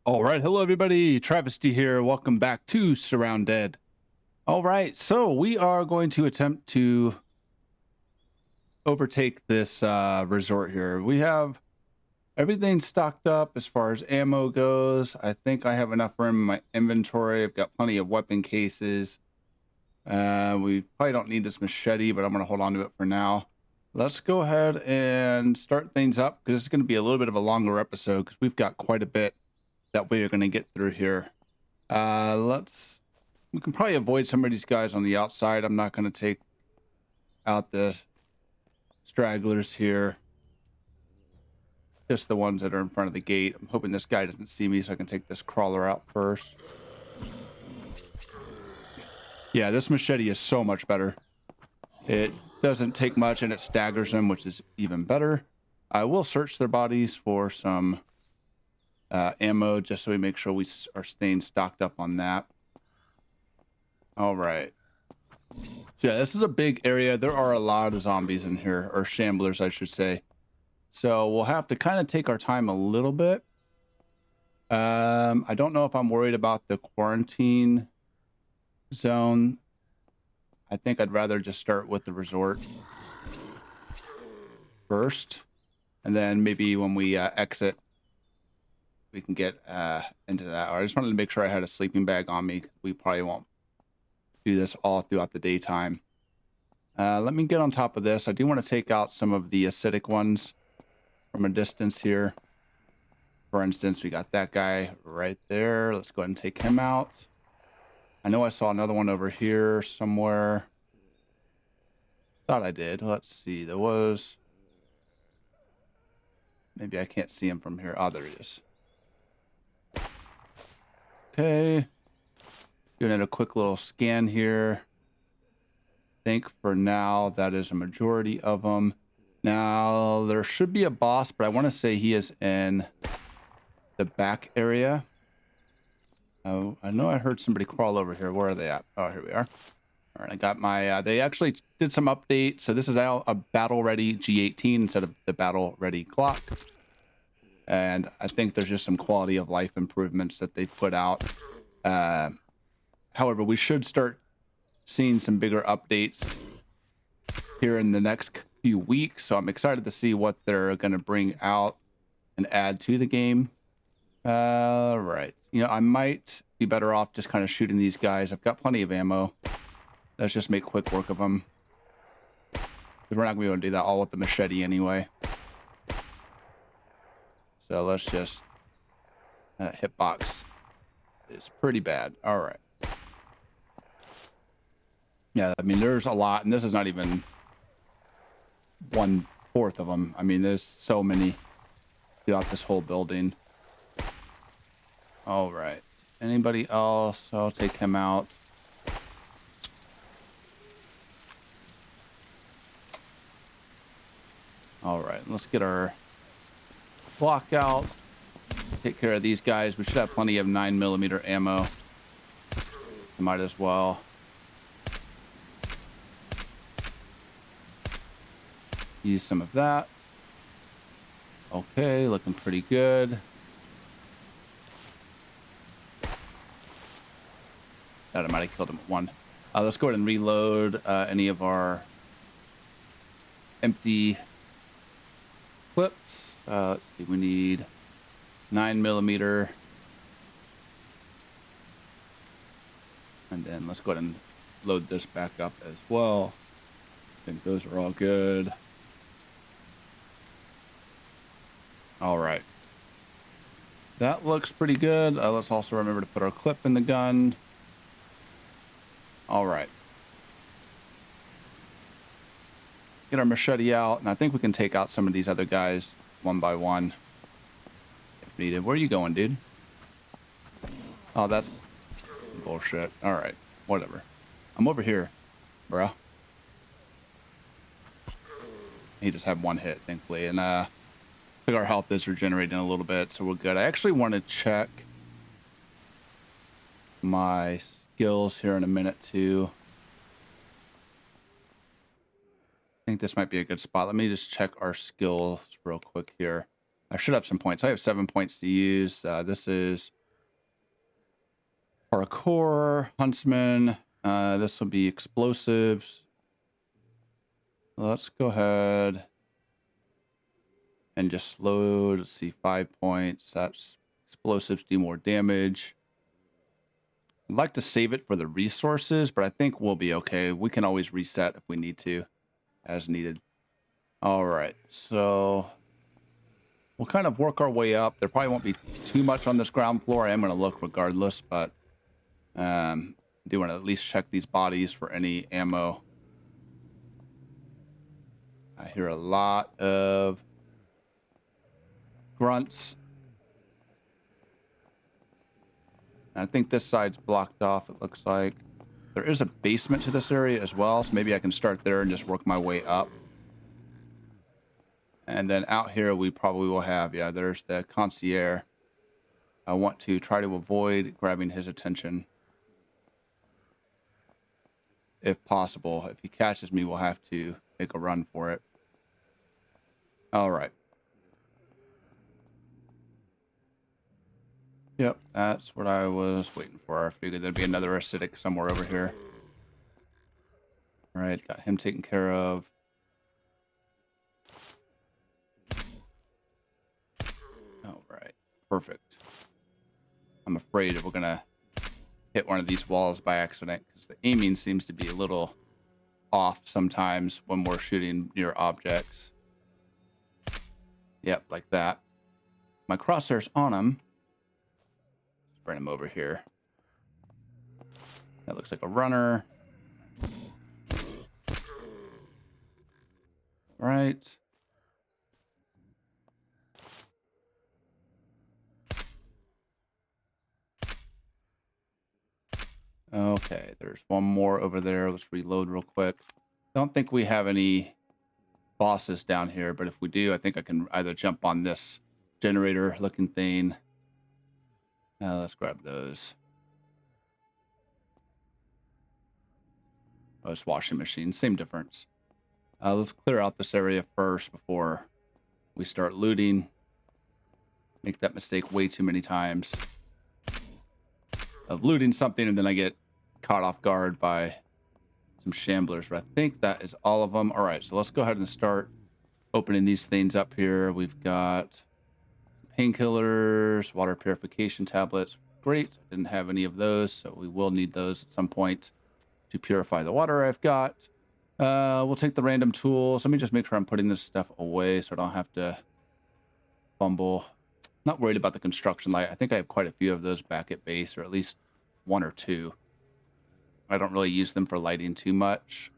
All right, hello everybody. Travesty here. Welcome back to Surroundead. All right, so we are going to attempt to overtake this resort here. We have everything stocked up as far as ammo goes. I think I have enough room in my inventory. I've got plenty of weapon cases. We probably don't need this machete, but I'm going to hold on to it for now. Let's go ahead and start things up because it's going to be a little bit of a longer episode because we've got quite a bit that we are going to get through here. We can probably avoid some of these guys on the outside. I'm not going to take out the stragglers here. Just the ones that are in front of the gate. I'm hoping this guy doesn't see me so I can take this crawler out first. Yeah, this machete is so much better. It doesn't take much and it staggers them, which is even better. I will search their bodies for some ammo just so we make sure we are staying stocked up on that. All right. So yeah, this is a big area. There are a lot of zombies in here, or shamblers, I should say. So we'll have to kind of take our time a little bit. I don't know if I'm worried about the quarantine zone. I think I'd rather just start with the resort first, and then maybe when we exit, we can get into that. I just wanted to make sure I had a sleeping bag on me. We probably won't do this all throughout the daytime. Let me get on top of this. I do want to take out some of the acidic ones from a distance here. For instance, we got that guy right there. Let's go ahead and take him out. I know I saw another one over here somewhere. Thought I did. Let's see. There was... Maybe I can't see him from here. Oh, there he is. Okay. Doing a quick little scan here. I think for now that is a majority of them. Now there should be a boss, but I want to say he is in the back area. Oh, I know I heard somebody crawl over here. Where are they at? Oh, here we are. All right, I got my, they actually did some updates. So this is now a battle ready G18 instead of the battle ready clock. And I think there's just some quality of life improvements that they put out. However, we should start seeing some bigger updates here in the next few weeks. So I'm excited to see what they're going to bring out and add to the game. Right. You know, I might be better off just kind of shooting these guys. I've got plenty of ammo. Let's just make quick work of them. Because we're not going to be able to do that all with the machete anyway. So let's just... hitbox is pretty bad. All right. Yeah, I mean, there's a lot, and this is not even 1/4 of them. I mean, there's so many throughout this whole building. All right. Anybody else? I'll take him out. All right, let's get our block out. Take care of these guys. We should have plenty of 9mm ammo. Might as well. Use some of that. Okay, looking pretty good. That I might have killed him at one. Let's go ahead and reload any of our empty clips. Let's see, we need 9mm. And then let's go ahead and load this back up as well. I think those are all good. All right. That looks pretty good. Let's also remember to put our clip in the gun. All right. Get our machete out, and I think we can take out some of these other guys one by one if needed. Where are you going, dude? Oh, that's bullshit. All right, whatever. I'm over here, bro. He just had one hit, thankfully, and I think our health is regenerating a little bit, so we're good. I actually want to check my skills here in a minute too. I think this might be a good spot. Let me just check our skills real quick here. I should have some points. I have 7 points to use. This is Parkour, huntsman. This will be explosives. Let's go ahead and just load. Let's see, 5 points. That's explosives do more damage. I'd like to save it for the resources, but I think we'll be okay. We can always reset if we need to, as needed. All right, so we'll kind of work our way up. There probably won't be too much on this ground floor. I am going to look regardless, but I do want to at least check these bodies for any ammo. I hear a lot of grunts. I think this side's blocked off, it looks like. There is a basement to this area as well, so maybe I can start there and just work my way up. And then out here we probably will have, yeah, there's the concierge. I want to try to avoid grabbing his attention if possible. If he catches me, we'll have to make a run for it. All right. Yep, that's what I was waiting for. I figured there'd be another acidic somewhere over here. All right, got him taken care of. All right, perfect. I'm afraid if we're gonna hit one of these walls by accident because the aiming seems to be a little off sometimes when we're shooting near objects. Yep, like that. My crosshair's on him. Let's bring him over here. That looks like a runner. Right. Okay, there's one more over there. Let's reload real quick. Don't think we have any bosses down here, but if we do, I think I can either jump on this generator looking thing. Let's grab those. Oh, it's washing machine, same difference. Let's clear out this area first before we start looting. Make that mistake way too many times of looting something and then I get caught off guard by some shamblers, but I think that is all of them. All right, so let's go ahead and start opening these things up here. We've got painkillers, water purification tablets. Great, I didn't have any of those, so we will need those at some point to purify the water I've got. We'll take the random tools. Let me just make sure I'm putting this stuff away so I don't have to fumble. Not worried about the construction light. I think I have quite a few of those back at base, or at least one or two. I don't really use them for lighting too much.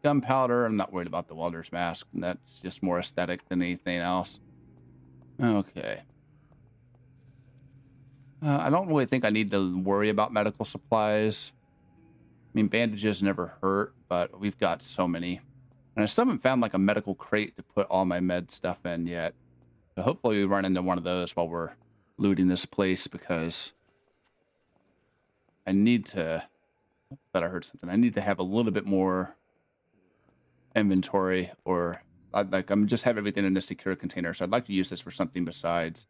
Gunpowder, I'm not worried about the welder's mask. And that's just more aesthetic than anything else. Okay. I don't really think I need to worry about medical supplies. I mean, bandages never hurt, but we've got so many. And I still haven't found like a medical crate to put all my med stuff in yet. So hopefully we run into one of those while we're looting this place, because I need to, that I heard something. I need to have a little bit more inventory, or I'm just have everything in a secure container. So I'd like to use this for something besides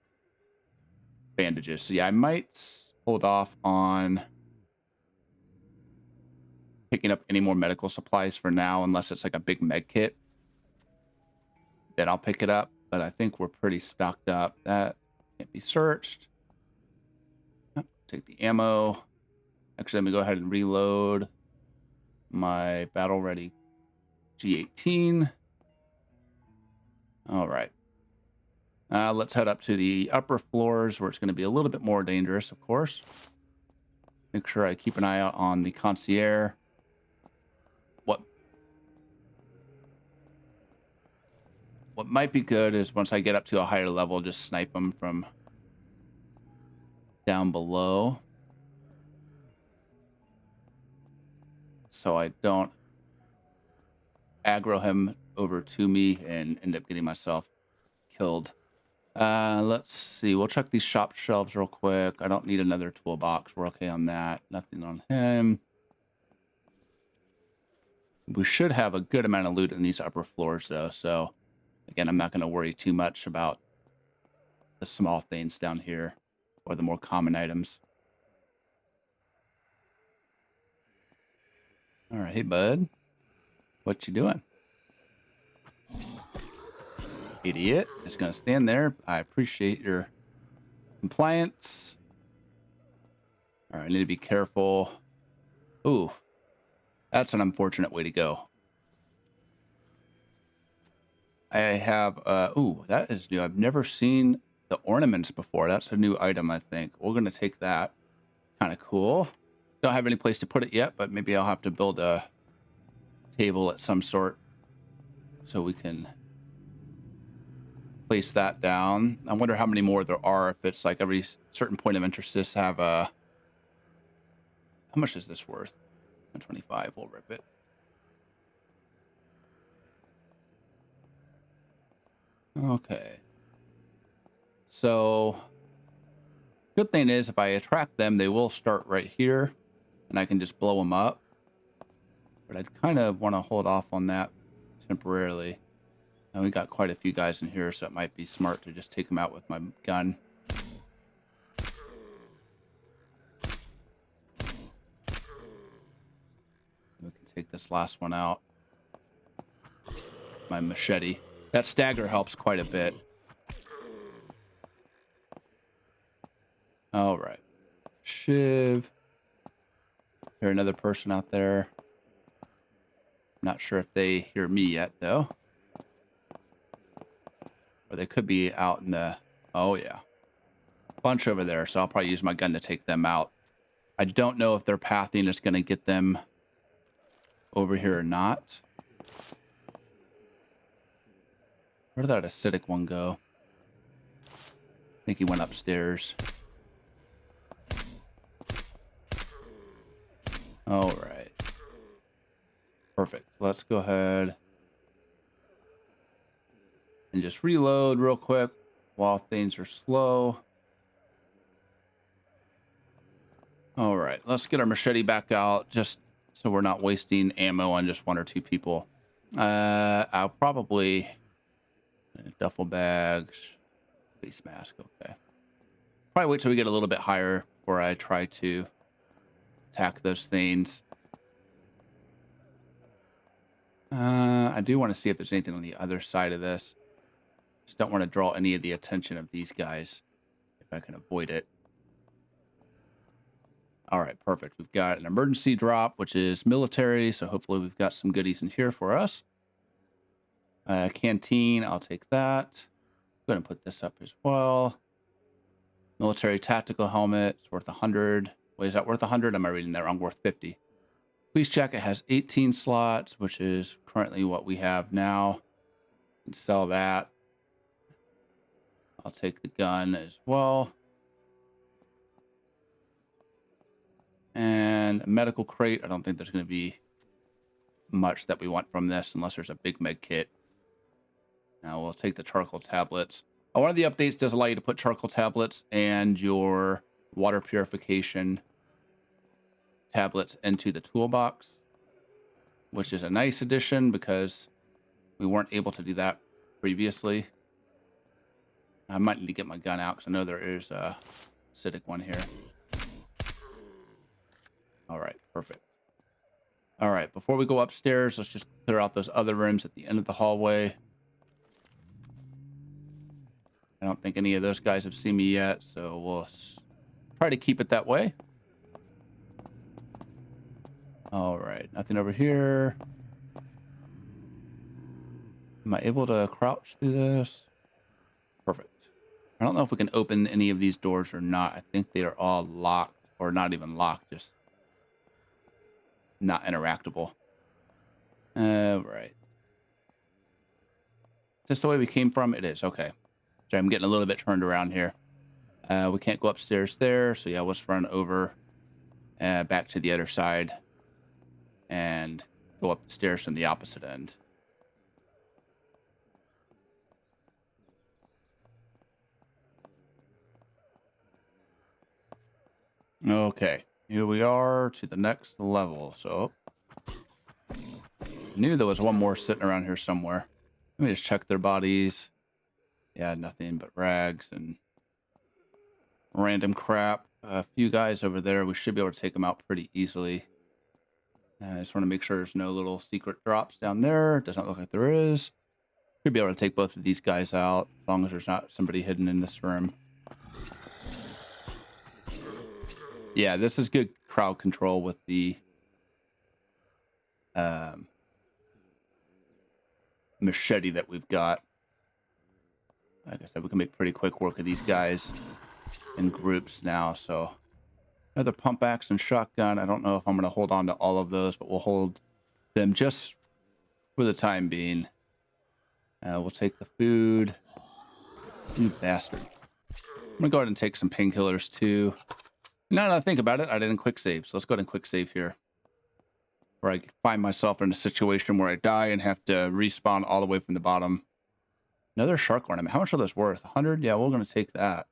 bandages. So yeah, I might hold off on picking up any more medical supplies for now, unless it's like a big med kit. Then I'll pick it up. But I think we're pretty stocked up. That can't be searched. Take the ammo. Actually, let me go ahead and reload my battle ready G18. All right. Let's head up to the upper floors where it's going to be a little bit more dangerous, of course. Make sure I keep an eye out on the concierge. What might be good is once I get up to a higher level, just snipe them from down below, so I don't aggro him over to me and end up getting myself killed. Let's see. We'll check these shop shelves real quick. I don't need another toolbox. We're okay on that. Nothing on him. We should have a good amount of loot in these upper floors, though, so again, I'm not going to worry too much about the small things down here or the more common items. All right, hey bud, what you doing? Idiot. Just gonna stand there. I appreciate your compliance. All right, I need to be careful. Ooh, that's an unfortunate way to go. I have, ooh, that is new. I've never seen the ornaments before. That's a new item, I think. We're going to take that. Kind of cool. Don't have any place to put it yet, but maybe I'll have to build a table at some sort so we can place that down. I wonder how many more there are. If it's like every certain point of interest, this have a, how much is this worth? 125. We'll rip it. Okay. So good thing is if I attract them, they will start right here and I can just blow them up. But I'd kind of want to hold off on that temporarily. And we got quite a few guys in here, so it might be smart to just take them out with my gun. We can take this last one out. My machete. That stagger helps quite a bit. All right. Shiv. Hear another person out there. Not sure if they hear me yet, though. Or they could be out in the... Oh, yeah. Bunch over there, so I'll probably use my gun to take them out. I don't know if their pathing is going to get them over here or not. Where did that acidic one go? I think he went upstairs. All right. Perfect. Let's go ahead and just reload real quick while things are slow. All right. Let's get our machete back out just so we're not wasting ammo on just one or two people. I'll probably... Duffel bags, face mask, okay. Probably wait till we get a little bit higher before I try to attack those things. I do want to see if there's anything on the other side of this. Just don't want to draw any of the attention of these guys if I can avoid it. All right, perfect. We've got an emergency drop, which is military, so hopefully we've got some goodies in here for us. Canteen, I'll take that. I'm going to put this up as well. Military tactical helmet, it's worth 100. Wait, is that worth 100? Am I reading that wrong? Worth 50. Police check, it has 18 slots, which is currently what we have now. And sell that. I'll take the gun as well. And a medical crate. I don't think there's going to be much that we want from this unless there's a big med kit. Now we'll take the charcoal tablets. One of the updates does allow you to put charcoal tablets and your water purification tablets into the toolbox, which is a nice addition because we weren't able to do that previously. I might need to get my gun out because I know there is a acidic one here. All right, perfect. All right, before we go upstairs, let's just clear out those other rooms at the end of the hallway. I don't think any of those guys have seen me yet, so we'll try to keep it that way. All right, nothing over here. Am I able to crouch through this? Perfect. I don't know if we can open any of these doors or not. I think they are all locked, or not even locked, just not interactable. All right. Is this the way we came from? It is. Okay. Sorry, I'm getting a little bit turned around here. We can't go upstairs there, so yeah, let's run over back to the other side and go up the stairs from the opposite end. Okay, here we are to the next level. So, I knew there was one more sitting around here somewhere. Let me just check their bodies. Yeah, nothing but rags and random crap. A few guys over there. We should be able to take them out pretty easily. I just want to make sure there's no little secret drops down there. Does not look like there is. Should be able to take both of these guys out as long as there's not somebody hidden in this room. Yeah, this is good crowd control with the machete that we've got. Like I said, we can make pretty quick work of these guys in groups now. So another pump axe and shotgun. I don't know if I'm going to hold on to all of those, but we'll hold them just for the time being. We'll take the food. You bastard. I'm going to go ahead and take some painkillers too. Now that I think about it, I didn't quick save. So let's go ahead and quick save here. Where I find myself in a situation where I die and have to respawn all the way from the bottom. Another shark ornament. How much are those worth? 100? Yeah, we're going to take that.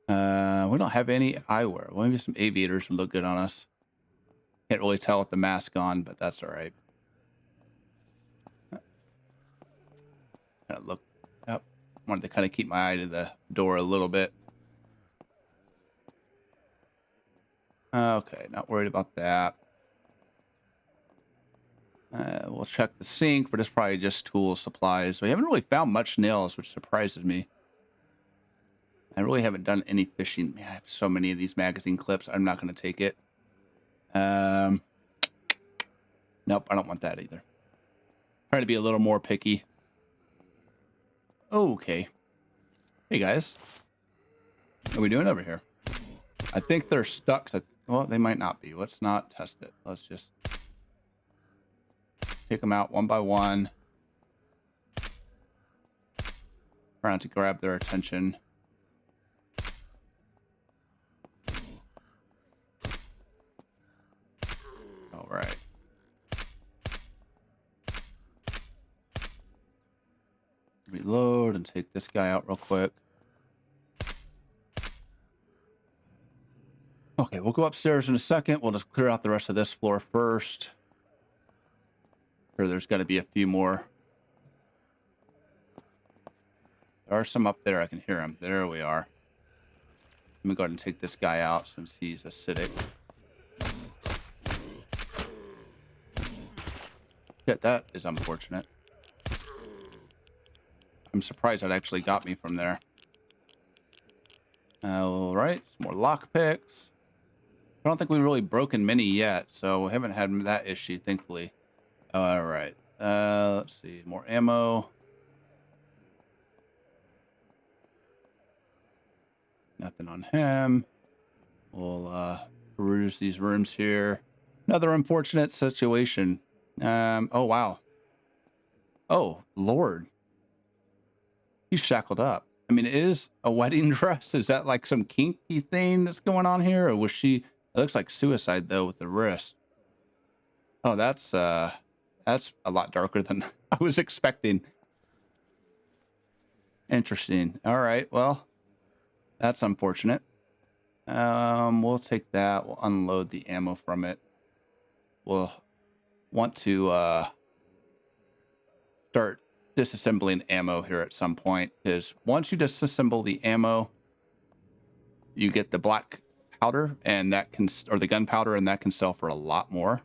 We don't have any eyewear. Well, maybe some aviators would look good on us. Can't really tell with the mask on, but that's all right. Kind of look up. Wanted to kind of keep my eye to the door a little bit. Okay, not worried about that. We'll check the sink, but it's probably just tool supplies. We haven't really found much nails, which surprises me. I really haven't done any fishing. Man, I have so many of these magazine clips. I'm not going to take it. Nope, I don't want that either. Trying to be a little more picky. Okay. Hey, guys. What are we doing over here? I think they're stuck. Well, they might not be. Let's not test it. Let's just take them out one by one. Trying to grab their attention. All right. Reload and take this guy out real quick. Okay, we'll go upstairs in a second. We'll just clear out the rest of this floor first. Sure, there's got to be a few more. There are some up there. I can hear them. There we are. Let me go ahead and take this guy out since he's acidic. Yeah, that is unfortunate. I'm surprised that actually got me from there. All right, some more lockpicks. I don't think we've really broken many yet, so we haven't had that issue, thankfully. All right, let's see, more ammo. Nothing on him. We'll peruse these rooms here. Another unfortunate situation. Oh, wow. Oh, Lord. He's shackled up. I mean, it is a wedding dress. Is that like some kinky thing that's going on here? Or was she... It looks like suicide, though, with the wrist. Oh, that's a lot darker than I was expecting. Interesting. All right, well, that's unfortunate. We'll take that. We'll unload the ammo from it. We'll want to start disassembling ammo here at some point, because once you disassemble the ammo, you get the black powder, and that can, or the gunpowder, and that can sell for a lot more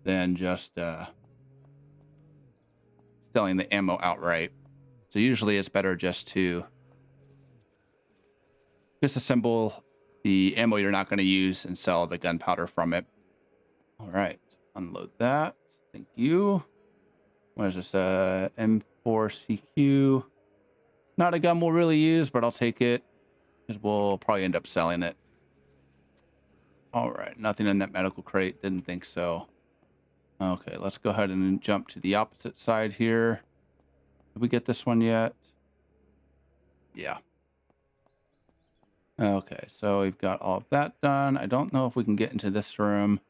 than just selling the ammo outright. So usually it's better just to disassemble the ammo you're not going to use and sell the gunpowder from it. All right, unload that. Thank you. What is this? M4CQ. Not a gun we'll really use, but I'll take it because we'll probably end up selling it. All right, nothing in that medical crate. Didn't think so. Okay, let's go ahead and jump to the opposite side here. Did we get this one yet? Yeah. Okay, so we've got all of that done. I don't know if we can get into this room.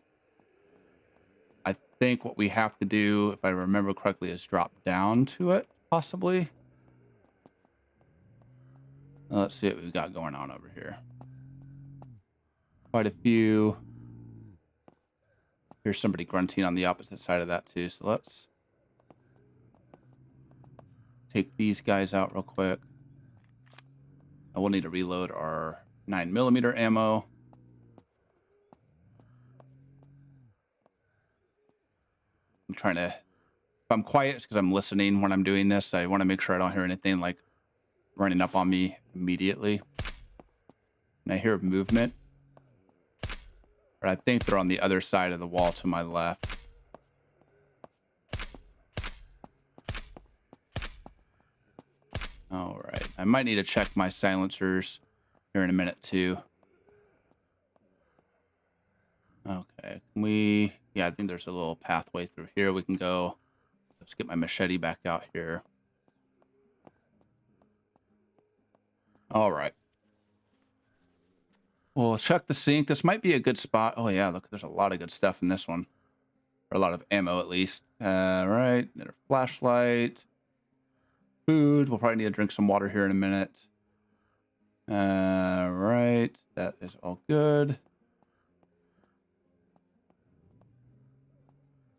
I think what we have to do, if I remember correctly, is drop down to it, possibly. Let's see what we've got going on over here. Quite a few. Here's somebody grunting on the opposite side of that too. So let's take these guys out real quick. I will need to reload our 9mm ammo. I'm trying to, if I'm quiet, it's because I'm listening when I'm doing this. I want to make sure I don't hear anything like running up on me immediately. And I hear movement. But I think they're on the other side of the wall to my left. All right. I might need to check my silencers here in a minute too. Okay. Can we... Yeah, I think there's a little pathway through here. We can go... Let's get my machete back out here. All right. We'll check the sink. This might be a good spot. Oh, yeah. Look, there's a lot of good stuff in this one. Or a lot of ammo, at least. All right. There's a flashlight. Food. We'll probably need to drink some water here in a minute. All right. That is all good.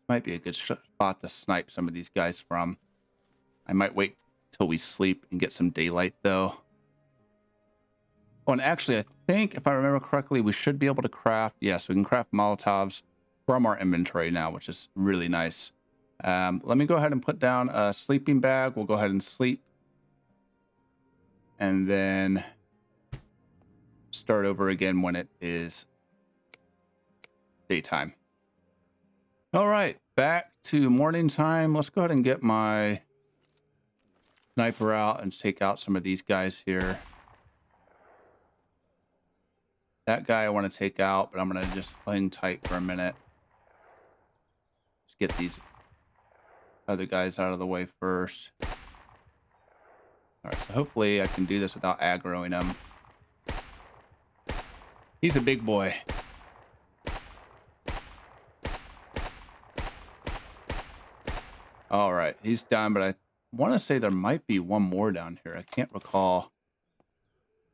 Might be a good spot to snipe some of these guys from. I might wait till we sleep and get some daylight, though. Oh, and actually, I think, if I remember correctly, we should be able to craft... Yes, we can craft Molotovs from our inventory now, which is really nice. Let me go ahead and put down a sleeping bag. We'll go ahead and sleep. And then start over again when it is daytime. All right, back to morning time. Let's go ahead and get my sniper out and take out some of these guys here. That guy I want to take out, but I'm going to just hang tight for a minute. Let's get these other guys out of the way first. All right, so hopefully I can do this without aggroing him. He's a big boy. All right, he's done, but I want to say there might be one more down here. I can't recall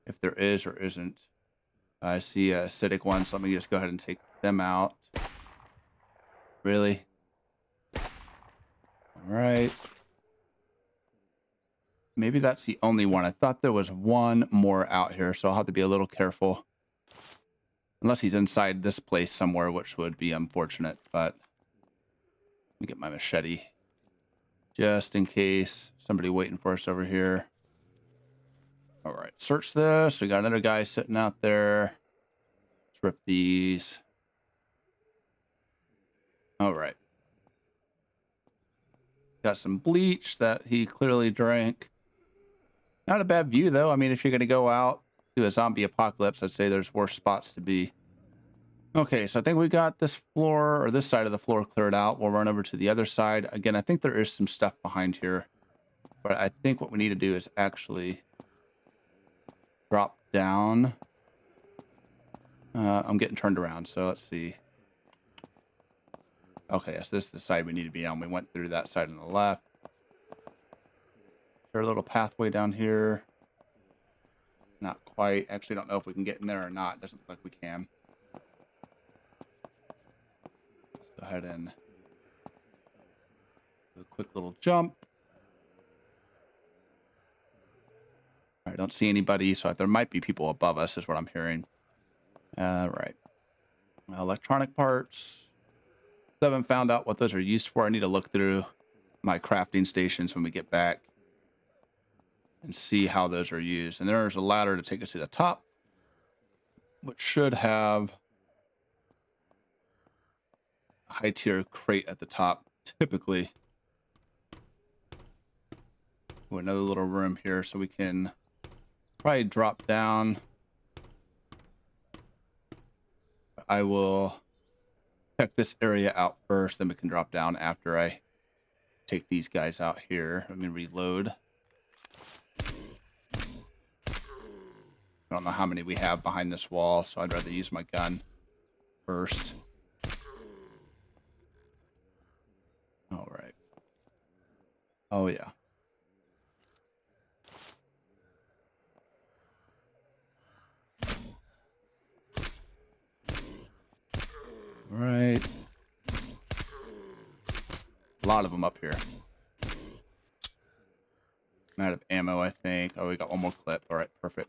if there is or isn't. I see acidic ones, so let me just go ahead and take them out. Really? All right. Maybe that's the only one. I thought there was one more out here, so I'll have to be a little careful. Unless he's inside this place somewhere, which would be unfortunate, but let me get my machete. Just in case somebody waiting for us over here. All right, search this. We got another guy sitting out there. Let's rip these. All right. Got some bleach that he clearly drank. Not a bad view, though. I mean, if you're going to go out to a zombie apocalypse, I'd say there's worse spots to be. Okay, so I think we got this floor, or this side of the floor cleared out. We'll run over to the other side. Again, I think there is some stuff behind here. But I think what we need to do is actually drop down. I'm getting turned around, so let's see. Okay, yes, this is the side we need to be on. We went through that side on the left. Is there a little pathway down here? Not quite. Actually, don't know if we can get in there or not. It doesn't look like we can. Let's go ahead and do a quick little jump. All right, don't see anybody, so there might be people above us, is what I'm hearing. All right. Electronic parts. Still haven't found out what those are used for. I need to look through my crafting stations when we get back and see how those are used. And there's a ladder to take us to the top, which should have a high tier crate at the top, typically. Ooh, another little room here, so we can probably drop down. I will check this area out first, then we can drop down after I take these guys out here. Let me reload. I don't know how many we have behind this wall, so I'd rather use my gun first. All right. Oh, yeah. All right. A lot of them up here. I'm out of ammo, I think. Oh, we got one more clip. All right, perfect.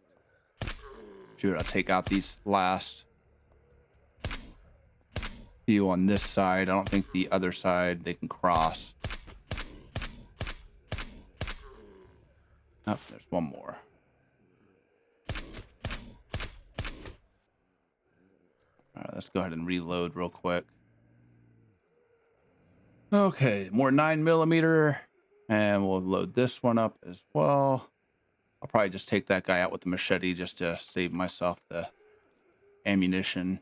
Shoot, I'll take out these last few on this side. I don't think the other side they can cross. Oh, there's one more. All right, let's go ahead and reload real quick. Okay, more 9mm, and we'll load this one up as well. I'll probably just take that guy out with the machete just to save myself the ammunition.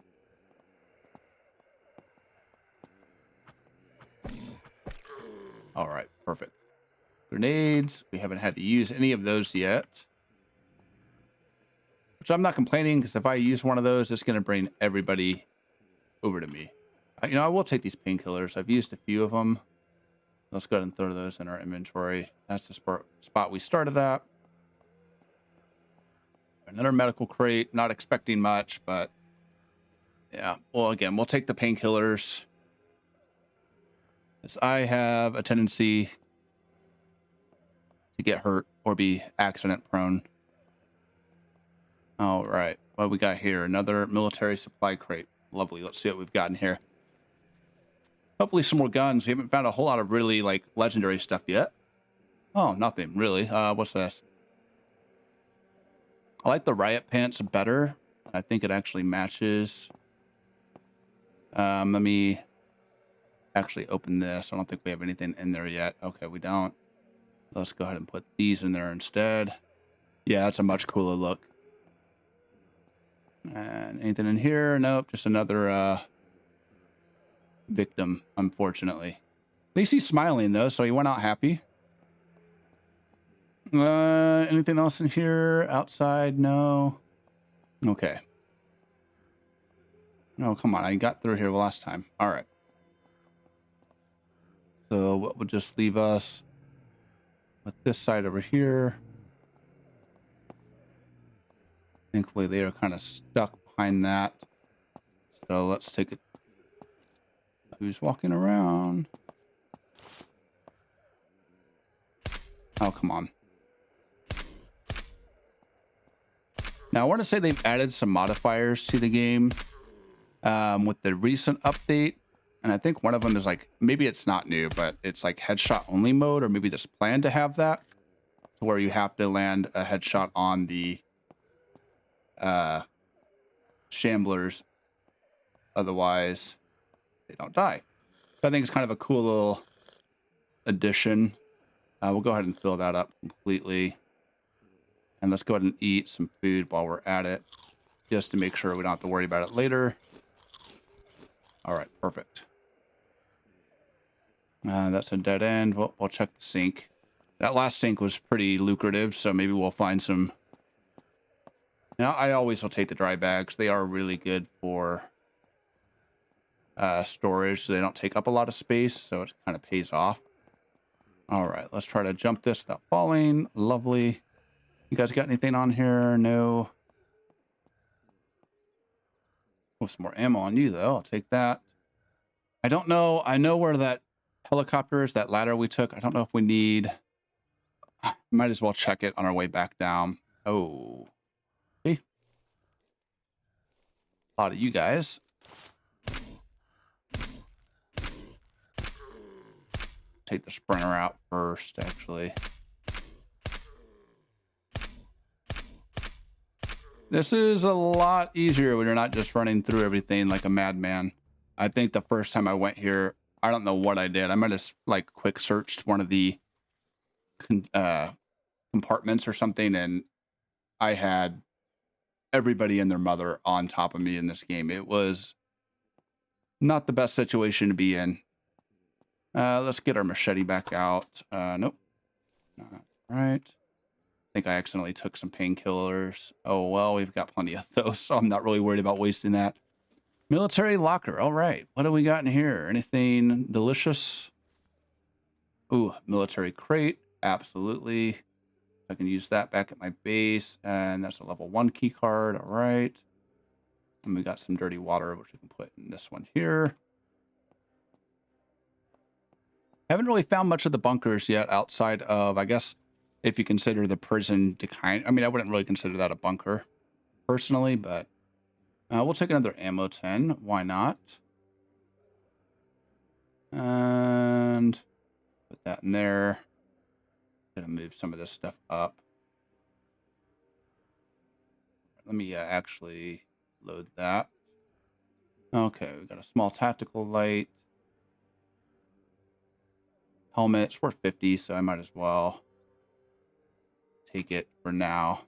All right, perfect. Grenades. We haven't had to use any of those yet. Which I'm not complaining, because if I use one of those, it's going to bring everybody over to me. You know, I will take these painkillers. I've used a few of them. Let's go ahead and throw those in our inventory. That's the spot we started at. Another medical crate. Not expecting much, but yeah. Well, again, we'll take the painkillers. As I have a tendency to get hurt or be accident prone. All right. What we got here? Another military supply crate. Lovely. Let's see what we've got in here. Hopefully some more guns. We haven't found a whole lot of really like legendary stuff yet. Oh, nothing really. What's this? I like the riot pants better. I think it actually matches. Let me actually open this. I don't think we have anything in there yet. Okay, we don't. Let's go ahead and put these in there instead. Yeah, that's a much cooler look. And anything in here? Nope, just another victim, unfortunately. At least he's smiling though, so he went out happy. Anything else in here? Outside? No. Okay. No, come on. I got through here last time. All right. So what would just leave us with this side over here? Thankfully, they are kind of stuck behind that. So let's take it. Who's walking around? Oh, come on. Now, I want to say they've added some modifiers to the game with the recent update. And I think one of them is like, maybe it's not new, but it's like headshot only mode, or maybe there's planned to have that, to where you have to land a headshot on the shamblers. Otherwise, they don't die. So I think it's kind of a cool little addition. We'll go ahead and fill that up completely. And let's go ahead and eat some food while we're at it, just to make sure we don't have to worry about it later. All right, perfect. That's a dead end. We'll check the sink. That last sink was pretty lucrative, so maybe we'll find some. Now, I always will take the dry bags. They are really good for storage, so they don't take up a lot of space, so it kind of pays off. All right, let's try to jump this without falling. Lovely. You guys got anything on here? No. Oh, some more ammo on you, though. I'll take that. I don't know. I know where that helicopter is, that ladder we took. I don't know if we need... Might as well check it on our way back down. Oh. See? A lot of you guys. Take the sprinter out first, actually. This is a lot easier when you're not just running through everything like a madman. I think the first time I went here, I don't know what I did. I might have like quick searched one of the compartments or something, and I had everybody and their mother on top of me in this game. It was not the best situation to be in. Let's get our machete back out. Nope. All right. I think I accidentally took some painkillers. Oh, well, we've got plenty of those, so I'm not really worried about wasting that. Military locker. All right. What do we got in here? Anything delicious? Ooh, military crate. Absolutely. I can use that back at my base. And that's a level 1 key card. All right. And we got some dirty water, which we can put in this one here. Haven't really found much of the bunkers yet outside of, I guess, if you consider the prison to kind. I mean, I wouldn't really consider that a bunker personally, but we'll take another ammo 10. Why not? And put that in there. Gonna move some of this stuff up. Let me actually load that. Okay, we got a small tactical light. Helmet, it's worth 50, so I might as well take it for now.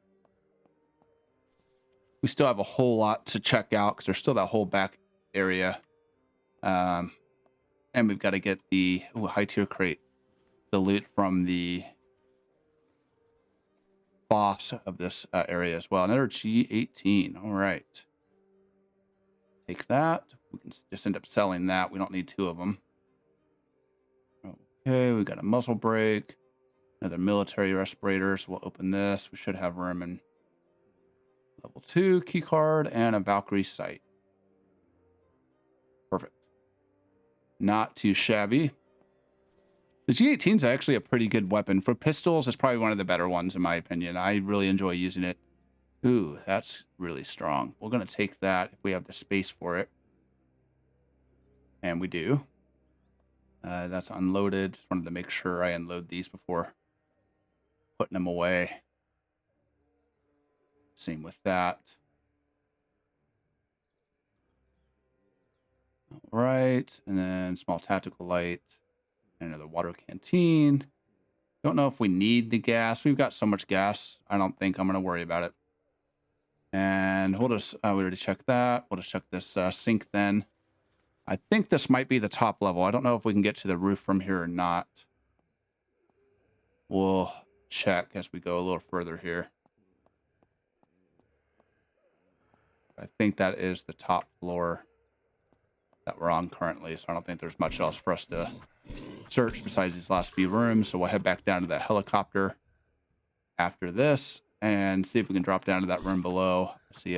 We still have a whole lot to check out because there's still that whole back area. And we've got to get the high tier crate, the loot from the boss of this area as well. Another G18. All right. Take that. We can just end up selling that. We don't need two of them. Okay, we got a muzzle brake, another military respirator. So we'll open this. We should have room in level 2 key card and a Valkyrie sight. Perfect. Not too shabby. The G18 is actually a pretty good weapon. For pistols, it's probably one of the better ones, in my opinion. I really enjoy using it. Ooh, that's really strong. We're going to take that if we have the space for it. And we do. That's unloaded. Just wanted to make sure I unload these before putting them away. Same with that. All right. And then small tactical light. And another water canteen. Don't know if we need the gas. We've got so much gas. I don't think I'm going to worry about it. And we'll just, we already checked that. We'll just check this sink then. I think this might be the top level. I don't know if we can get to the roof from here or not. We'll check as we go a little further here. I think that is the top floor that we're on currently. So I don't think there's much else for us to search besides these last few rooms. So we'll head back down to that helicopter after this and see if we can drop down to that room below. See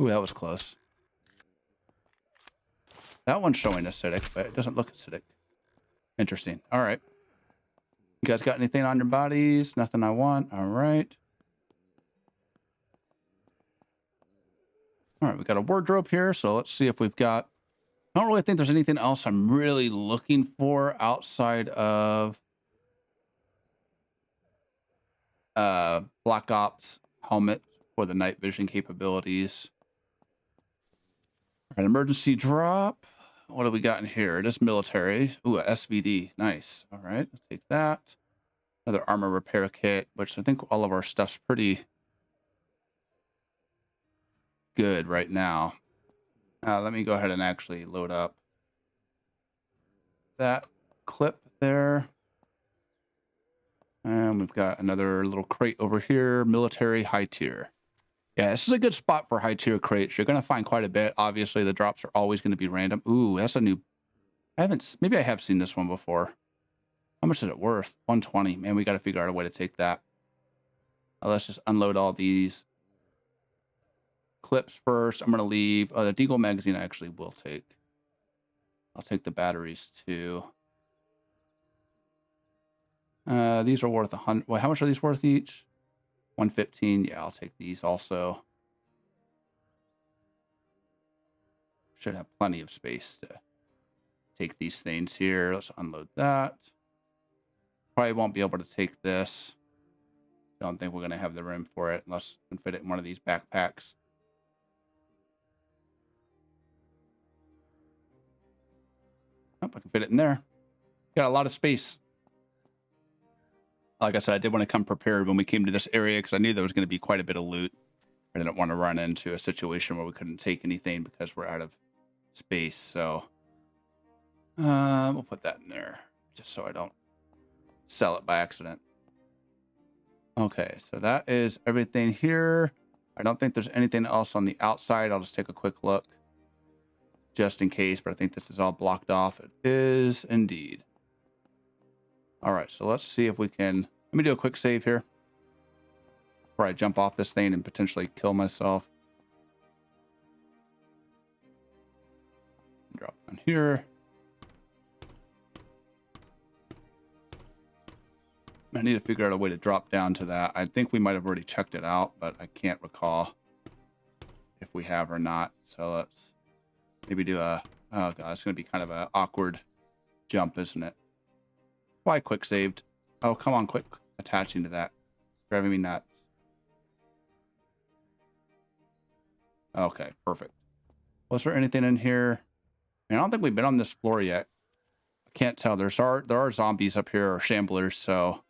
ooh, that was close. That one's showing acidic, but it doesn't look acidic. Interesting. All right. You guys got anything on your bodies? Nothing I want. All right. All right, we got a wardrobe here, so let's see if we've got... I don't really think there's anything else I'm really looking for outside of Black Ops helmet for the night vision capabilities. An emergency drop. What do we got in here? It is military. Ooh, a SVD. Nice. All right, let's take that. Another armor repair kit, which I think all of our stuff's pretty good right now. Let me go ahead and actually load up that clip there. And we've got another little crate over here, military high tier. Yeah, this is a good spot for high tier crates. You're going to find quite a bit. Obviously, the drops are always going to be random. Ooh, that's a new... maybe I have seen this one before. How much is it worth? 120. Man, we got to figure out a way to take that. Let's just unload all these clips first. I'm going to leave the Deagle magazine. I actually will take. I'll take the batteries too. These are worth 100. Wait, how much are these worth each? 115. Yeah, I'll take these also. Should have plenty of space to take these things here. Let's unload that. Probably won't be able to take this. Don't think we're going to have the room for it unless we can fit it in one of these backpacks. Oh, I can fit it in there. Got a lot of space. Like I said, I did want to come prepared when we came to this area because I knew there was going to be quite a bit of loot. I didn't want to run into a situation where we couldn't take anything because we're out of space. So we'll put that in there just so I don't sell it by accident. Okay, so that is everything here. I don't think there's anything else on the outside. I'll just take a quick look just in case, but I think this is all blocked off. It is indeed. All right, so let's see if we can... Let me do a quick save here before I jump off this thing and potentially kill myself. Drop down here. I need to figure out a way to drop down to that. I think we might have already checked it out, but I can't recall if we have or not. So let's maybe do a... Oh, God, it's going to be kind of an awkward jump, isn't it? Why quick saved? Oh, come on, quick attaching to that. Driving me nuts. Okay, perfect. Was there anything in here? I don't think we've been on this floor yet. I can't tell. There are zombies up here or shamblers, so...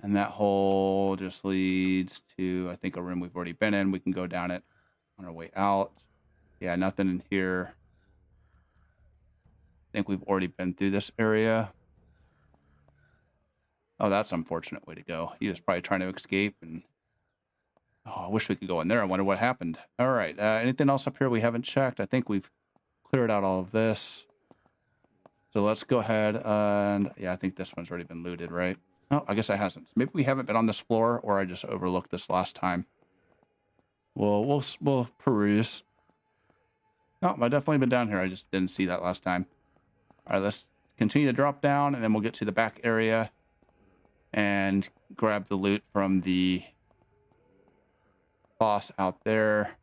And that hole just leads to, I think, a room we've already been in. We can go down it on our way out. Yeah, nothing in here. I think we've already been through this area. Oh, that's an unfortunate way to go. He was probably trying to escape, and... Oh, I wish we could go in there. I wonder what happened. All right. Anything else up here we haven't checked? I think we've cleared out all of this. So let's go ahead and... Yeah, I think this one's already been looted, right? Oh, I guess it hasn't. Maybe we haven't been on this floor, or I just overlooked this last time. Well, we'll peruse. No, I've definitely been down here. I just didn't see that last time. All right, let's continue to drop down, and then we'll get to the back area and grab the loot from the boss out there.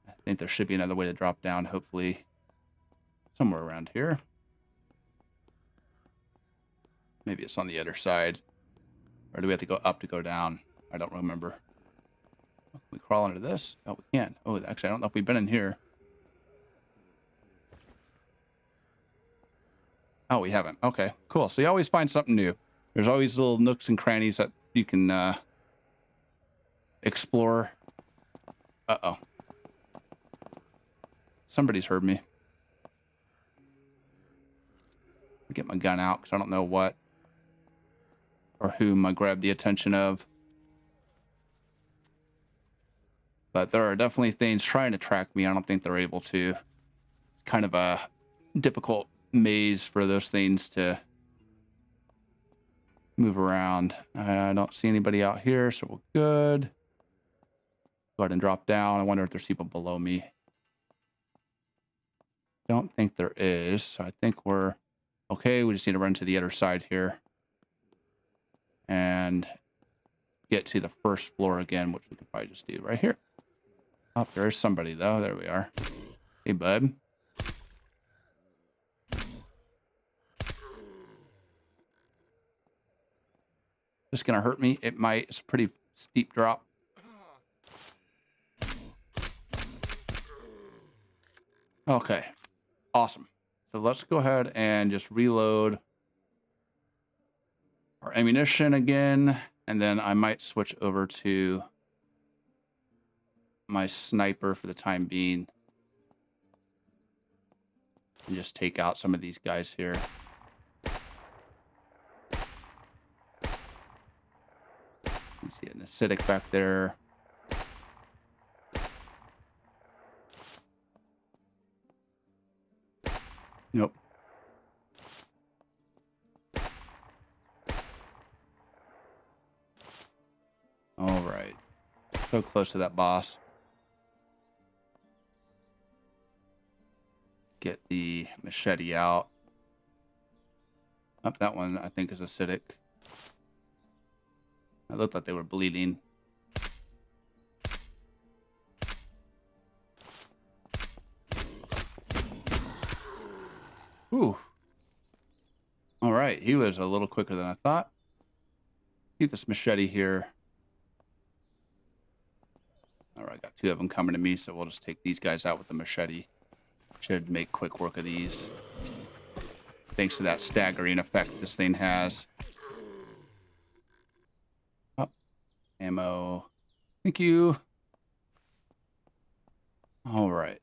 I think there should be another way to drop down, hopefully somewhere around here. Maybe it's on the other side. Or do we have to go up to go down? I don't remember. Can we crawl under this? Oh, we can. Oh, actually, I don't know if we've been in here. Oh, we haven't. Okay, cool. So you always find something new. There's always little nooks and crannies that you can explore. Uh-oh. Somebody's heard me. Get my gun out because I don't know what or whom I grabbed the attention of. But there are definitely things trying to track me. I don't think they're able to. It's kind of a difficult maze for those things to move around. I don't see anybody out here, so we're good. Go ahead and drop down. I wonder if there's people below me. Don't think there is, so I think we're okay. We just need to run to the other side here and get to the first floor again, which we could probably just do right here. Oh, there's somebody though. There we are. Hey, bud. This gonna hurt me? It might. It's a pretty steep drop. Okay. Awesome. So let's go ahead and just reload our ammunition again. And then I might switch over to my sniper for the time being. And just take out some of these guys here. You see an acidic back there. Nope. All right. So close to that boss. Get the machete out. Up, that one I think is acidic. It looked like they were bleeding. Ooh. All right, he was a little quicker than I thought. Keep this machete here. All right, got two of them coming to me, so we'll just take these guys out with the machete. Should make quick work of these. Thanks to that staggering effect this thing has. Oh, ammo. Thank you. All right.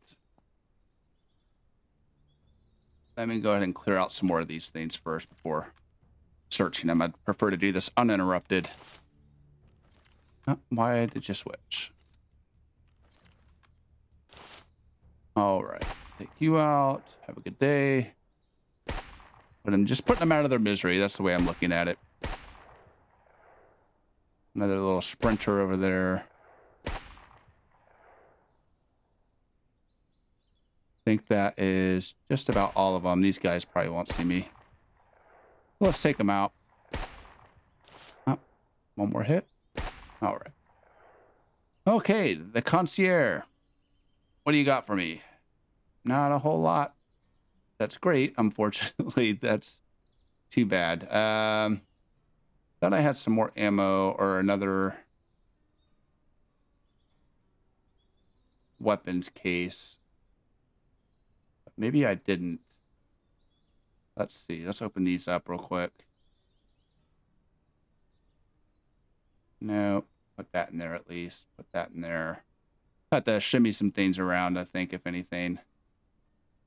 Let me go ahead and clear out some more of these things first before searching them. I'd prefer to do this uninterrupted. Oh, why did you switch? All right. Take you out. Have a good day. But I'm just putting them out of their misery. That's the way I'm looking at it. Another little sprinter over there. I think that is just about all of them. These guys probably won't see me. Let's take them out. Oh, one more hit. All right. Okay, the concierge. What do you got for me? Not a whole lot. That's great. Unfortunately, that's too bad. Thought I had some more ammo or another weapons case. Maybe I didn't. Let's see. Let's open these up real quick. No, put that in there at least. Put that in there. Got to shimmy some things around, I think, if anything.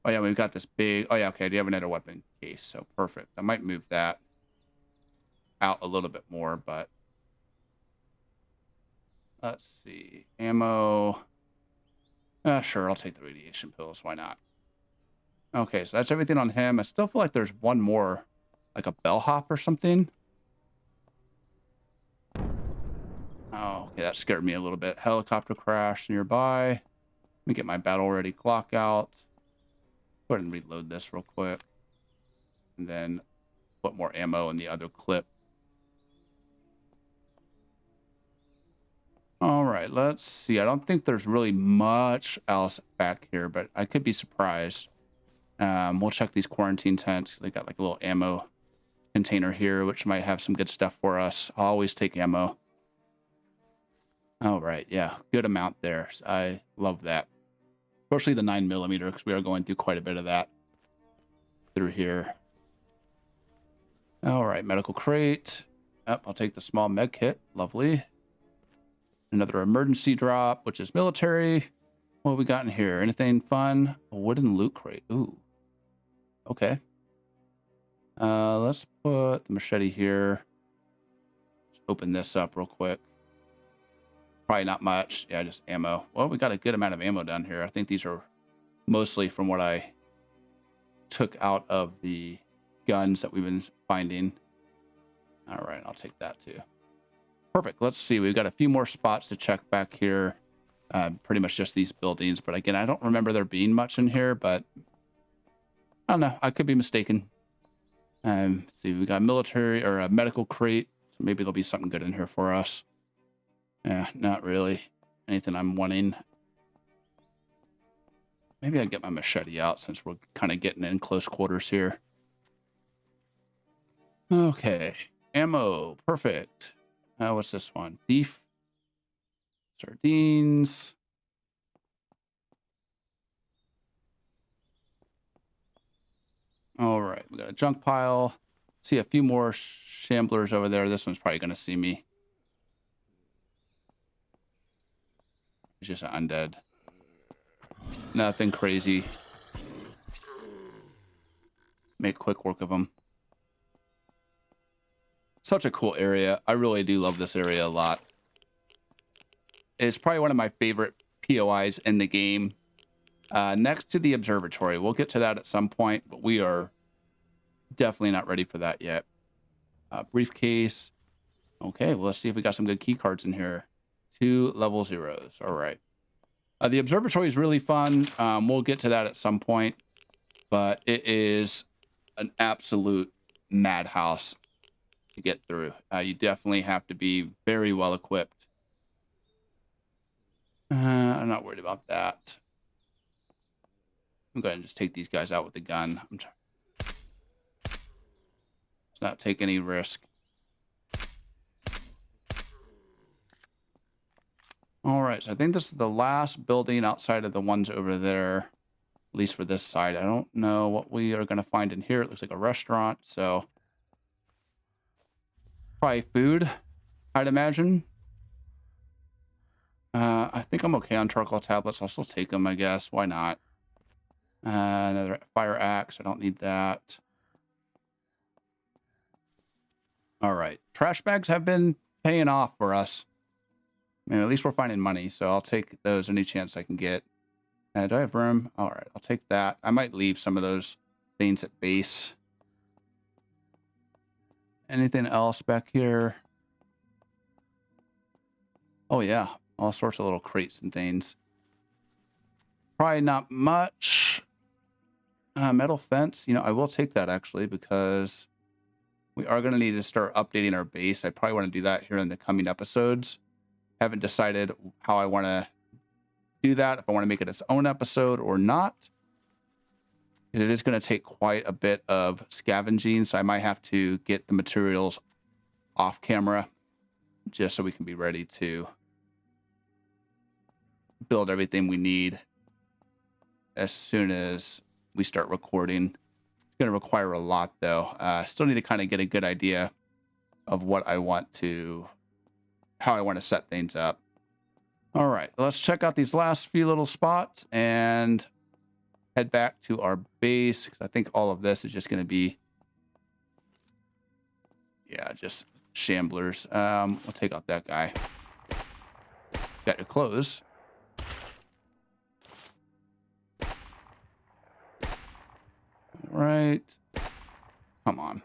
Oh, yeah, we've got this big... Oh, yeah, okay. I do have another weapon case, so perfect. I might move that out a little bit more, but... Let's see. Ammo... sure, I'll take the radiation pills. Why not? Okay, so that's everything on him. I still feel like there's one more, like a bellhop or something. Oh, okay, that scared me a little bit. Helicopter crash nearby. Let me get my battle-ready clock out. Go ahead and reload this real quick. And then put more ammo in the other clip. All right, let's see. I don't think there's really much else back here, but I could be surprised. We'll check these quarantine tents. They got like a little ammo container here, which might have some good stuff for us. I'll always take ammo. All right, yeah, good amount there. I love that. Especially the 9mm, because we are going through quite a bit of that through here. All right, medical crate. Yep, I'll take the small med kit. Lovely. Another emergency drop, which is military. What have we got in here? Anything fun? A wooden loot crate. Ooh. Okay. Let's put the machete here. Let's open this up real quick. Probably not much. Yeah, just ammo. Well, we got a good amount of ammo down here. I think these are mostly from what I took out of the guns that we've been finding. All right, I'll take that too. Perfect. Let's see. We've got a few more spots to check back here. Pretty much just these buildings. But again, I don't remember there being much in here, but I don't know. I could be mistaken. See, we got military or a medical crate. So maybe there'll be something good in here for us. Yeah, not really anything I'm wanting. Maybe I'll get my machete out since we're kind of getting in close quarters here. Okay. Ammo. Perfect. What's this one? Thief. Sardines. All right. We got a junk pile. See a few more shamblers over there. This one's probably going to see me. It's just an undead. Nothing crazy. Make quick work of them. Such a cool area. I really do love this area a lot. It's probably one of my favorite POIs in the game. Next to the observatory. We'll get to that at some point, but we are definitely not ready for that yet. Briefcase. Okay, well, let's see if we got some good key cards in here. 2 level 0s. All right. The observatory is really fun. We'll get to that at some point, but it is an absolute madhouse to get through. You definitely have to be very well equipped. I'm not worried about that. I'm going to just take these guys out with the gun. Let's not take any risk. All right, so I think this is the last building outside of the ones over there, at least for this side. I don't know what we are going to find in here. It looks like a restaurant, so probably food, I'd imagine. I think I'm okay on charcoal tablets. I'll still take them, I guess. Why not? Another fire axe. I don't need that. All right. Trash bags have been paying off for us. I mean, at least we're finding money, so I'll take those any chance I can get. Do I have room? All right, I'll take that. I might leave some of those things at base. Anything else back here? Oh, yeah. All sorts of little crates and things. Probably not much. Metal fence. You know, I will take that, actually, because We are going to need to start updating our base. I probably want to do that here in the coming episodes. Haven't decided how I want to do that, if I want to make it its own episode or not. It is going to take quite a bit of scavenging, so I might have to get the materials off camera just so we can be ready to build everything we need as soon as we start recording. It's going to require a lot, though. Still need to kind of get a good idea of what I want to, how I want to set things up. All right, let's check out these last few little spots and head back to our base, because I think all of this is just going to be, yeah, just shamblers. We'll take out that guy. Got your clothes. All right. Come on.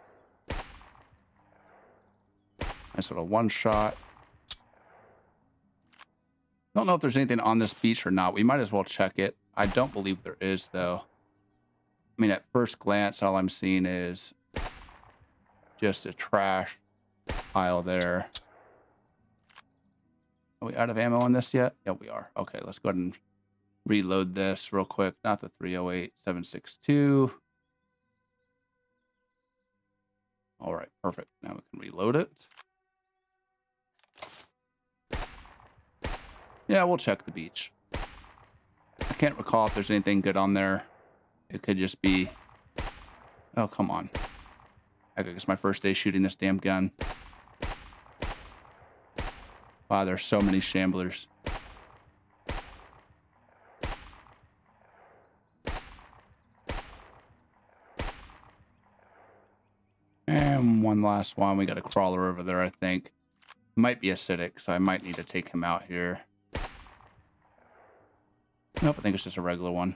Nice little one shot. Don't know if there's anything on this beach or not. We might as well check it. I don't believe there is, though. I mean, at first glance, all I'm seeing is just a trash pile there. Are we out of ammo on this yet? Yeah, we are. Okay, let's go ahead and reload this real quick. Not the 308, 762. All right, perfect. Now we can reload it. Yeah, we'll check the beach. I can't recall if there's anything good on there. It could just be... Oh, come on. I guess it's my first day shooting this damn gun. Wow, there's so many shamblers. And one last one. We got a crawler over there, I think. Might be acidic, so I might need to take him out here. Nope, I think it's just a regular one.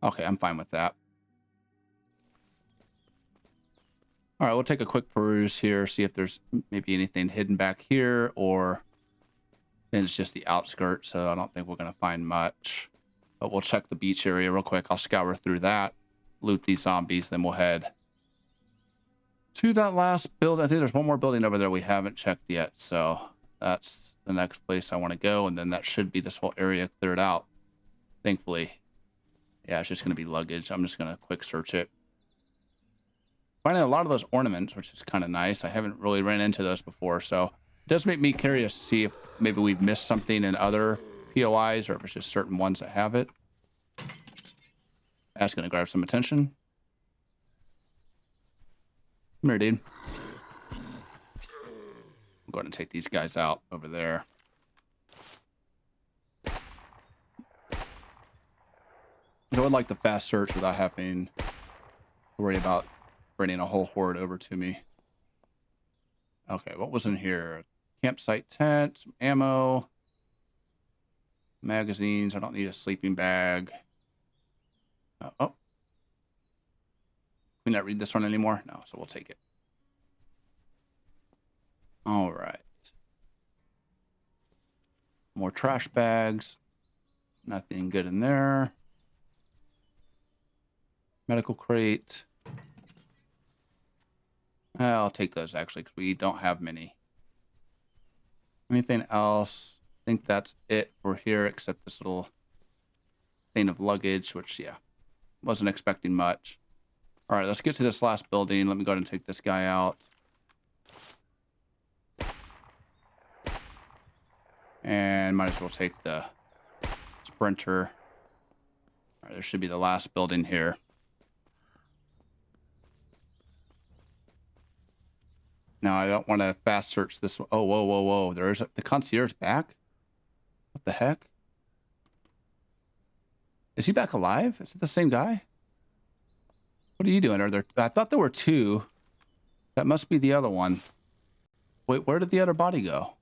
Okay, I'm fine with that. All right, we'll take a quick peruse here, see if there's maybe anything hidden back here, or then it's just the outskirts, so I don't think we're going to find much. But we'll check the beach area real quick. I'll scour through that, loot these zombies, then we'll head to that last building. I think there's one more building over there we haven't checked yet, so that's the next place I want to go, and then that should be this whole area cleared out, thankfully. Yeah, it's just going to be luggage. I'm just going to quick search it. Finding a lot of those ornaments, which is kind of nice. I haven't really ran into those before, so it does make me curious to see if maybe we've missed something in other POIs, or if it's just certain ones that have it. That's going to grab some attention. Come here, dude. I'm going to take these guys out over there. I would like the fast search without having to worry about bringing a whole horde over to me. Okay, what was in here? Campsite tent, some ammo, magazines. I don't need a sleeping bag. Oh. Can we not read this one anymore? No, so we'll take it. All right. More trash bags. Nothing good in there. Medical crate. I'll take those, actually, because we don't have many. Anything else? I think that's it for here, except this little thing of luggage, which, yeah, wasn't expecting much. All right, let's get to this last building. Let me go ahead and take this guy out. And might as well take the sprinter. All right, there should be the last building here. Now, I don't want to fast search this one. Oh, whoa, whoa, whoa. There's the concierge back? What the heck? Is he back alive? Is it the same guy? What are you doing? Are there... I thought there were two. That must be the other one. Wait, where did the other body go?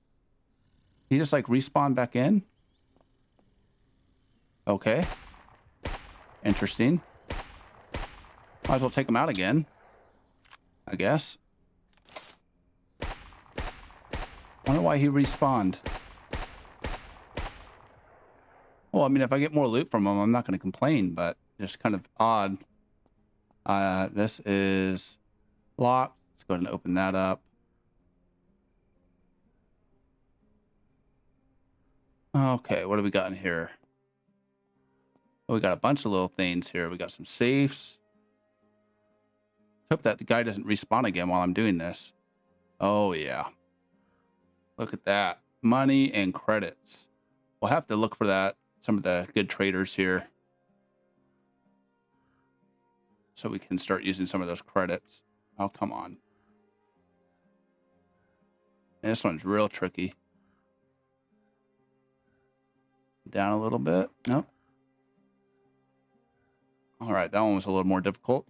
He just, like, respawned back in? Okay. Interesting. Might as well take him out again, I guess. Wonder why he respawned. Well, I mean, if I get more loot from him, I'm not going to complain, but just kind of odd This is locked. Let's go ahead and open that up. Okay, what do we got in here? Oh, we got a bunch of little things here. We got some safes. Hope that the guy doesn't respawn again while I'm doing this. Oh, yeah. Look at that. Money and credits. We'll have to look for that. Some of the good traders here. So we can start using some of those credits. Oh, come on. This one's real tricky. Down a little bit. Nope. All right, that one was a little more difficult.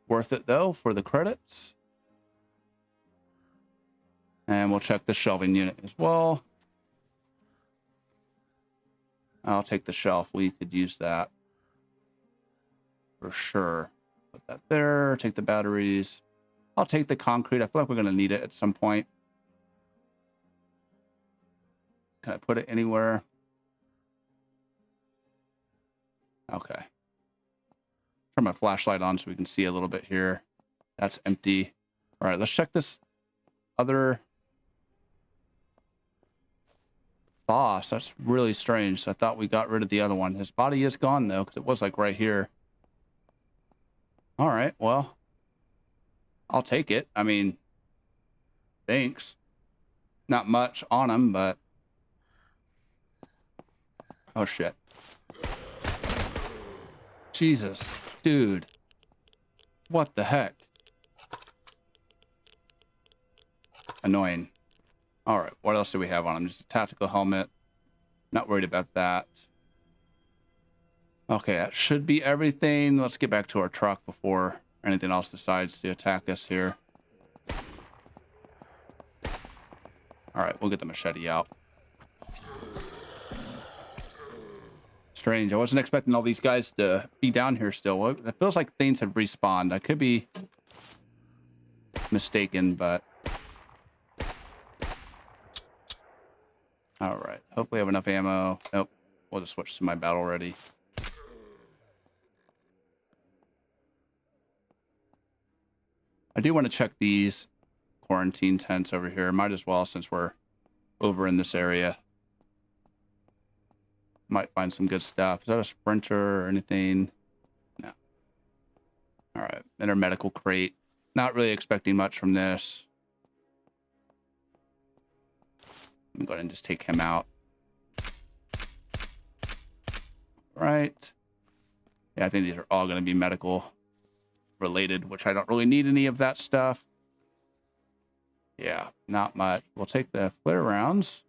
Worth it, though, for the credits. And we'll check the shelving unit as well. I'll take the shelf. We could use that for sure. Put that there. Take the batteries. I'll take the concrete. I feel like we're going to need it at some point. Can I put it anywhere? Okay. Turn my flashlight on so we can see a little bit here. That's empty. All right, let's check this other boss. That's really strange. I thought we got rid of the other one. His body is gone, though, because it was like right here. All right, well, I'll take it. I mean, thanks. Not much on him, but... Oh, shit. Jesus, dude. What the heck? Annoying. All right, what else do we have on him? Just a tactical helmet. Not worried about that. Okay, that should be everything. Let's get back to our truck before anything else decides to attack us here. All right, we'll get the machete out. Strange. I wasn't expecting all these guys to be down here still. It feels like things have respawned. I could be mistaken, but... All right. Hopefully I have enough ammo. Nope. We'll just switch to my battle ready. I do want to check these quarantine tents over here. Might as well, since we're over in this area. Might find some good stuff. Is that a sprinter or anything? No. All right. And our medical crate. Not really expecting much from this. I'm going to just take him out. Right. Yeah, I think these are all going to be medical related, which I don't really need any of that stuff. Yeah, not much. We'll take the flare rounds.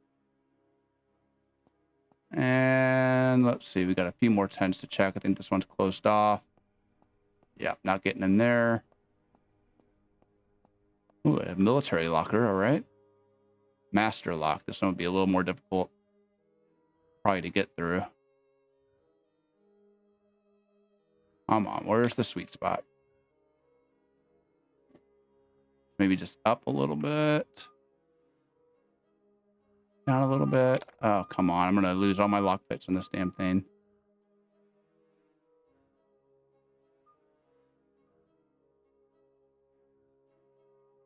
And let's see, we got a few more tents to check. I think this one's closed off. Yeah, not getting in there. Ooh, a military locker, all right. Master lock. This one would be a little more difficult probably to get through. Come on, where's the sweet spot? Maybe just up a little bit. Down a little bit. Oh, come on. I'm going to lose all my lockpicks on this damn thing.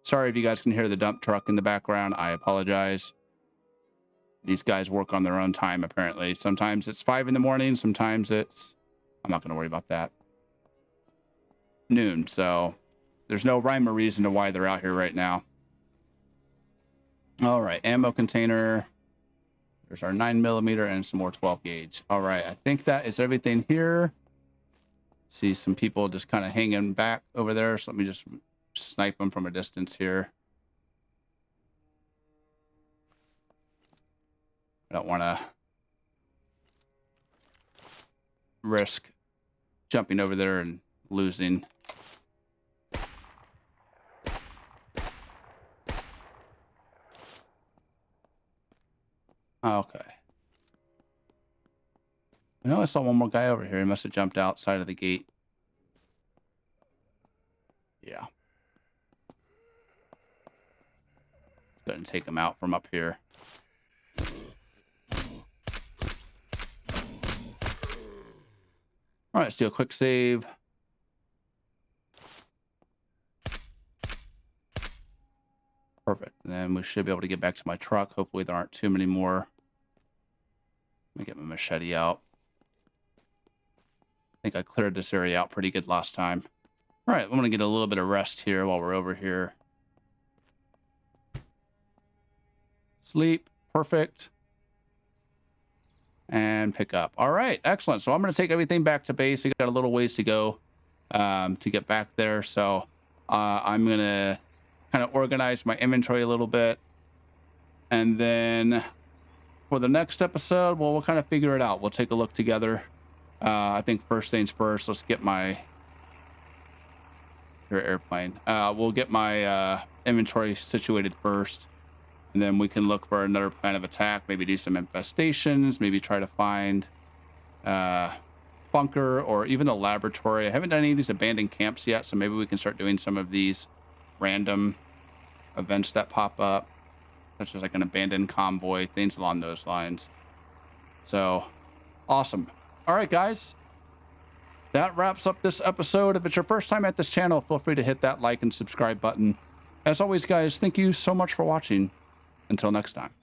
Sorry if you guys can hear the dump truck in the background. I apologize. These guys work on their own time, apparently. Sometimes it's 5 in the morning. Sometimes it's... I'm not going to worry about that. Noon, so... There's no rhyme or reason to why they're out here right now. All right, ammo container. There's our 9mm and some more 12 gauge. All right, I think that is everything here. See some people just kind of hanging back over there. So let me just snipe them from a distance here. I don't want to risk jumping over there and losing. Okay. I know I saw one more guy over here. He must have jumped outside of the gate. Yeah. Go ahead and take him out from up here. All right, let's do a quick save. Perfect. And then we should be able to get back to my truck. Hopefully there aren't too many more. Let me get my machete out. I think I cleared this area out pretty good last time. All right, I'm going to get a little bit of rest here while we're over here. Sleep. Perfect. And pick up. All right, excellent. So I'm going to take everything back to base. We got a little ways to go to get back there. So I'm going to kind of organize my inventory a little bit. And then for the next episode, well, we'll kind of figure it out. We'll take a look together. I think first things first, let's get my airplane. We'll get my inventory situated first. And then we can look for another plan of attack, maybe do some infestations, maybe try to find bunker or even a laboratory. I haven't done any of these abandoned camps yet, so maybe we can start doing some of these random events that pop up, such as like an abandoned convoy, things along those lines. So, awesome. All right, guys. That wraps up this episode. If it's your first time at this channel, feel free to hit that like and subscribe button. As always, guys, thank you so much for watching. Until next time.